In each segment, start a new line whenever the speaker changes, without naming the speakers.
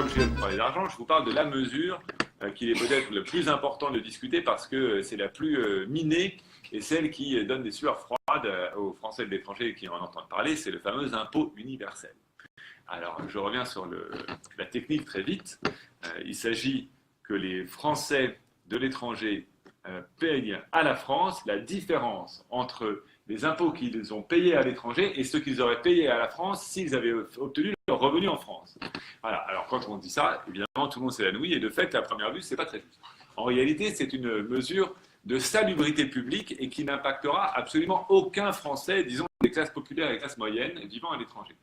obligé de parler d'argent, je vous parle de la mesure qui est peut-être le plus important de discuter parce que c'est la plus minée et celle qui donne des sueurs froides aux Français de l'étranger qui en entendent parler, c'est le fameux impôt universel. Alors, je reviens sur la technique très vite. Il s'agit que les Français de l'étranger payent à la France la différence entre les impôts qu'ils ont payés à l'étranger et ceux qu'ils auraient payés à la France s'ils avaient obtenu leur revenu en France. Voilà. Alors, quand on dit ça, évidemment, tout le monde s'évanouit et de fait, à première vue, ce n'est pas très juste. En réalité, c'est une mesure de salubrité publique et qui n'impactera absolument aucun Français, disons, des classes populaires et des classes moyennes vivant à l'étranger.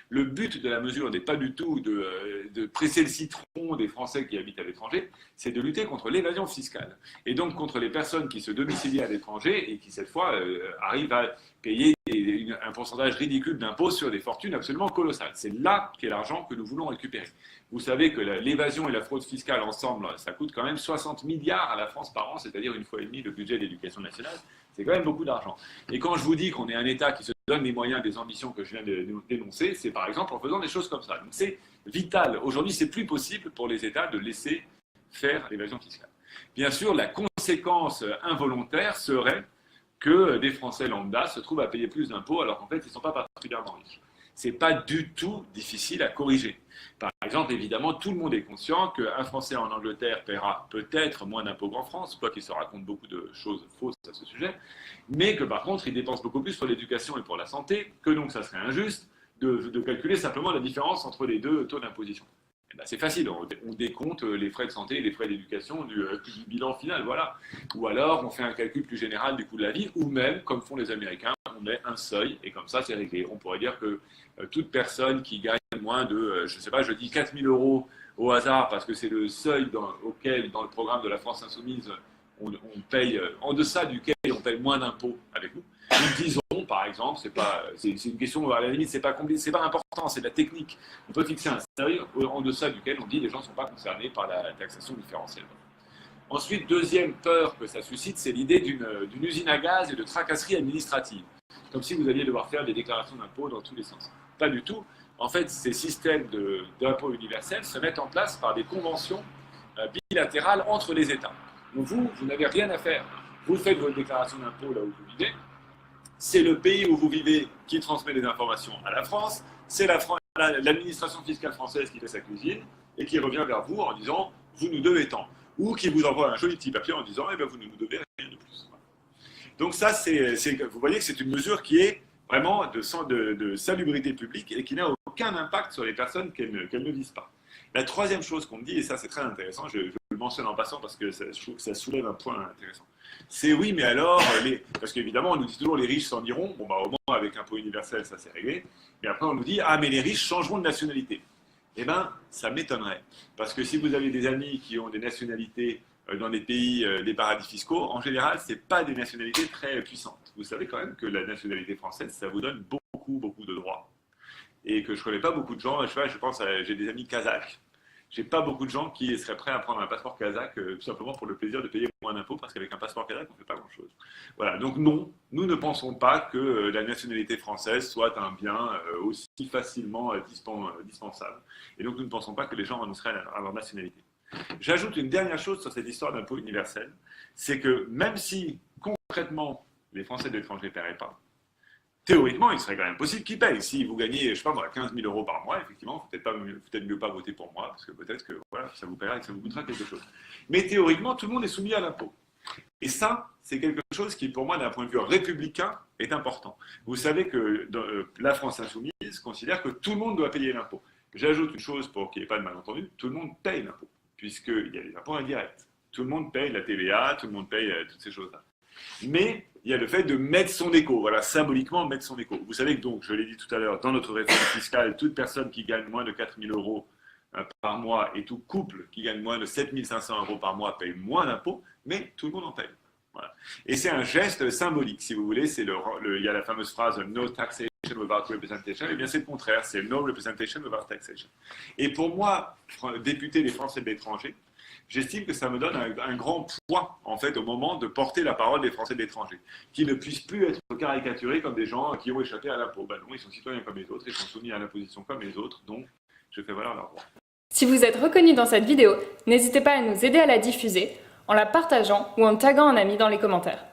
Le but de la mesure n'est pas du tout de presser le citron des Français qui habitent à l'étranger, c'est de lutter contre l'évasion fiscale. Et donc contre les personnes qui se domicilient à l'étranger et qui, cette fois, arrivent à payer un pourcentage ridicule d'impôts sur des fortunes absolument colossales. C'est là qu'est l'argent que nous voulons récupérer. Vous savez que l'évasion et la fraude fiscale ensemble, ça coûte quand même 60 milliards à la France par an, c'est-à-dire une fois et demie le budget de l'éducation nationale. C'est quand même beaucoup d'argent. Et quand je vous dis qu'on est un État qui se donne les moyens des ambitions que je viens de dénoncer, c'est par exemple en faisant des choses comme ça. Donc c'est vital. Aujourd'hui, c'est plus possible pour les États de laisser faire l'évasion fiscale. Bien sûr, la conséquence involontaire serait que des Français lambda se trouvent à payer plus d'impôts alors qu'en fait, ils ne sont pas particulièrement riches. Ce n'est pas du tout difficile à corriger. Par exemple, évidemment, tout le monde est conscient qu'un Français en Angleterre paiera peut-être moins d'impôts qu'en France, quoiqu'il se raconte beaucoup de choses fausses à ce sujet, mais que par contre, il dépense beaucoup plus pour l'éducation et pour la santé, que donc ça serait injuste de calculer simplement la différence entre les deux taux d'imposition. Eh ben, c'est facile, on décompte les frais de santé et les frais d'éducation du bilan final, voilà. Ou alors, on fait un calcul plus général du coût de la vie, ou même, comme font les Américains, on met un seuil, et comme ça, c'est réglé. On pourrait dire que toute personne qui gagne moins de, je ne sais pas, je dis 4 000 euros au hasard, parce que c'est le seuil auquel, dans le programme de la France Insoumise, on paye, en deçà duquel on paye moins d'impôts avec nous. Nous disons, par exemple, c'est une question, à la limite, c'est pas important, c'est de la technique. On peut fixer un seuil en deçà duquel on dit que les gens ne sont pas concernés par la taxation différentielle. Ensuite, deuxième peur que ça suscite, c'est l'idée d'une usine à gaz et de tracasserie administrative. Comme si vous alliez devoir faire des déclarations d'impôts dans tous les sens. Pas du tout. En fait, ces systèmes d'impôts universels se mettent en place par des conventions bilatérales entre les États. Donc vous n'avez rien à faire. Vous faites votre déclaration d'impôts là où vous vivez. C'est le pays où vous vivez qui transmet les informations à la France. C'est l'administration fiscale française qui fait sa cuisine et qui revient vers vous en disant « vous nous devez tant ». Ou qui vous envoie un joli petit papier en disant « eh bien, vous ne nous devez rien de plus ». Donc ça, vous voyez que c'est une mesure qui est vraiment de salubrité publique et qui n'a aucun impact sur les personnes qu'elle ne vise pas. La troisième chose qu'on me dit, et ça c'est très intéressant, je le mentionne en passant parce que je trouve que ça soulève un point intéressant, c'est oui, mais alors, parce qu'évidemment on nous dit toujours les riches s'en iront, bon bah au moins avec l'impôt universel ça c'est réglé, mais après on nous dit ah mais les riches changeront de nationalité. Eh bien ça m'étonnerait, parce que si vous avez des amis qui ont des nationalités dans des pays, des paradis fiscaux, en général ce n'est pas des nationalités très puissantes. Vous savez quand même que la nationalité française ça vous donne beaucoup de droits. Et que je ne connais pas beaucoup de gens, je pense, j'ai des amis kazakhs, j'ai pas beaucoup de gens qui seraient prêts à prendre un passeport kazakh tout simplement pour le plaisir de payer moins d'impôts parce qu'avec un passeport kazakh, on ne fait pas grand-chose. Voilà, donc non, nous ne pensons pas que la nationalité française soit un bien aussi facilement dispensable. Et donc nous ne pensons pas que les gens renonceraient à leur nationalité. J'ajoute une dernière chose sur cette histoire d'impôt universel, c'est que même si concrètement les Français de l'étranger ne paieraient pas, théoriquement, il serait quand même possible qu'ils payent. Si vous gagnez, je ne sais pas moi, 15 000 euros par mois, effectivement, peut-être mieux pas voter pour moi, parce que peut-être que voilà, ça vous paiera et que ça vous coûtera quelque chose. Mais théoriquement, tout le monde est soumis à l'impôt. Et ça, c'est quelque chose qui, pour moi, d'un point de vue républicain, est important. Vous savez que la France insoumise considère que tout le monde doit payer l'impôt. J'ajoute une chose pour qu'il n'y ait pas de malentendu, tout le monde paye l'impôt, puisqu'il y a les impôts indirects. Tout le monde paye la TVA, tout le monde paye toutes ces choses-là. Mais il y a le fait de mettre son écho, voilà, symboliquement mettre son écho. Vous savez que donc, je l'ai dit tout à l'heure, dans notre réforme fiscale, toute personne qui gagne moins de 4 000 euros par mois et tout couple qui gagne moins de 7 500 euros par mois paye moins d'impôts, mais tout le monde en paye. Voilà. Et c'est un geste symbolique, si vous voulez, il y a la fameuse phrase « no taxation without representation », et bien c'est le contraire, c'est « no representation without taxation ». Et pour moi, député des Français de l'étranger, j'estime que ça me donne un grand poids, en fait, au moment de porter la parole des Français de l'étranger, qui ne puissent plus être caricaturés comme des gens qui ont échappé à l'impôt. Ben non, ils sont citoyens comme les autres, ils sont soumis à l'imposition comme les autres, donc je fais valoir leurs droits.
Si vous êtes reconnu dans cette vidéo, n'hésitez pas à nous aider à la diffuser en la partageant ou en taguant un ami dans les commentaires.